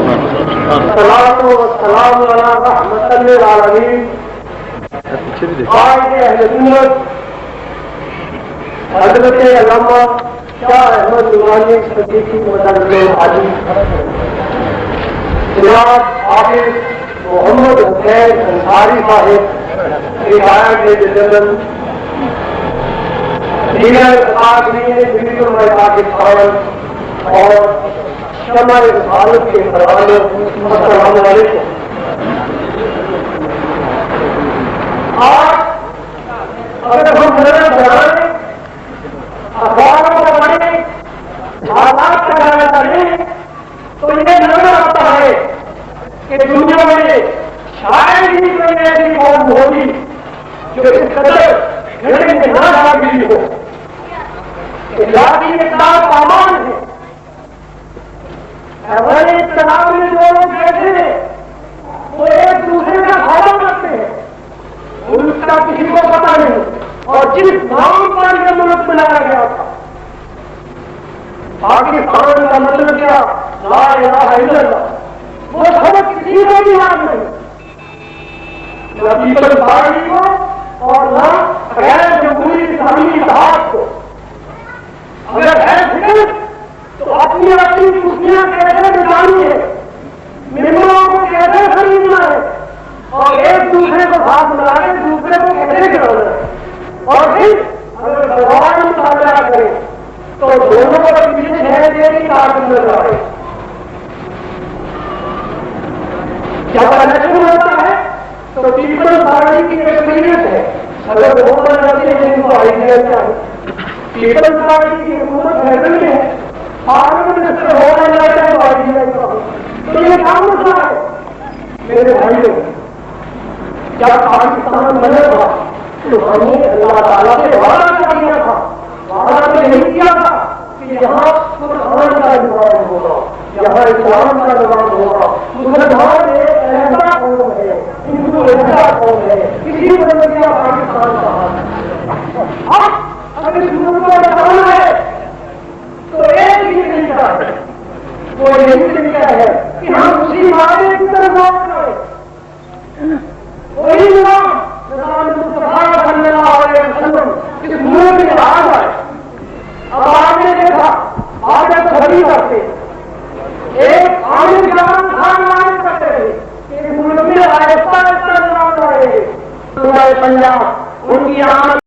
الصلاۃ والسلام علی رحمۃ للعالمین قائد اہل سنت حضرت علامہ شاہ احمد نورانی صدیقی مدرس علی جناب حافظ محمد حسین انصاری صاحب ریٹائرڈ جنرل دیگر اکادمی پاکستان اور شمع رسالت کے خزانے، السلام علیکم۔ آج اگر ہم نظر بنائیں، اخباروں کو پڑھیں، حالات کا جائزہ کریں تو یہ نظر آتا ہے کہ دنیا میں شاید ہی کوئی ایسی قوم ہوگی جو اس قدر گھڑے میں نہ شامل ہو کہ ذاتی اقدار پامان ہے۔ ہمارے اقتدار میں جو لوگ بیٹھے ہیں وہ ایک دوسرے کا فائدہ کرتے ہیں، ملک کا کسی کو پتا نہیں، اور جس نام پر یہ ملک بنایا گیا تھا پاکستان کا مطلب کیا، لا الہ الا اللہ، وہ سبق کسی کو بھی یاد نہیں، نہ پیپلز پارٹی کو اور نہ غیر جمہوری اسلامی اتحاد کو۔ اگر ہے فکر تو اپنی اپنی کرسیاں کیسے بچانی ہے، ممبروں کو کیسے خریدنا ہے، اور ایک دوسرے کو ساتھ ملا کے دوسرے کو کیسے گرانا ہے، اور پھر اگر سوال مطالعہ کریں تو دونوں کو پیچھے کی طاقت نظر آئے۔ جب الیکشن ہوتا ہے تو پیپلز پارٹی کی ایکسپیرینس ہے، اگر وہ بن جاتی ہے جن کو آئیڈیا چاہیے، پیپلز پارٹی کی حکومت فیصل میں ہے، پارلیمنٹ منسٹر ہو جاتا ہے تو آئیڈیا تو یہ کام مسئلہ ہے۔ میرے بھائیوں، جب پاکستان بنے گا تو ہم نے اللہ تعالیٰ سے وعدہ کیا تھا، وعدہ تو نہیں کیا تھا کہ یہاں قرآن کا نظام ہوگا، یہاں اسلام کا نظام ہوگا، مسلمان ایک ایسا قوم ہے، ہندو ایسا قوم ہے، کسی کو نہیں کیا پاکستان کا حال۔ اب اگر اس ملک کو بچانا ہے تو ایک ہی طریقہ ہے، وہ یہی طریقہ ہے کہ ہم اسی وعدے کی طرف غور کریں، وہی نظام مصطفیٰ صلی اللہ علیہ وسلم اس ملک میں آ جائے۔ اب آپ نے دیکھا آج اب سبھی کرتے ایک عامر جان خان کرتے تھے کہ اس ملک میں آہستہ آہستہ نظام آئے، سورہ پنجاب ان کی آمد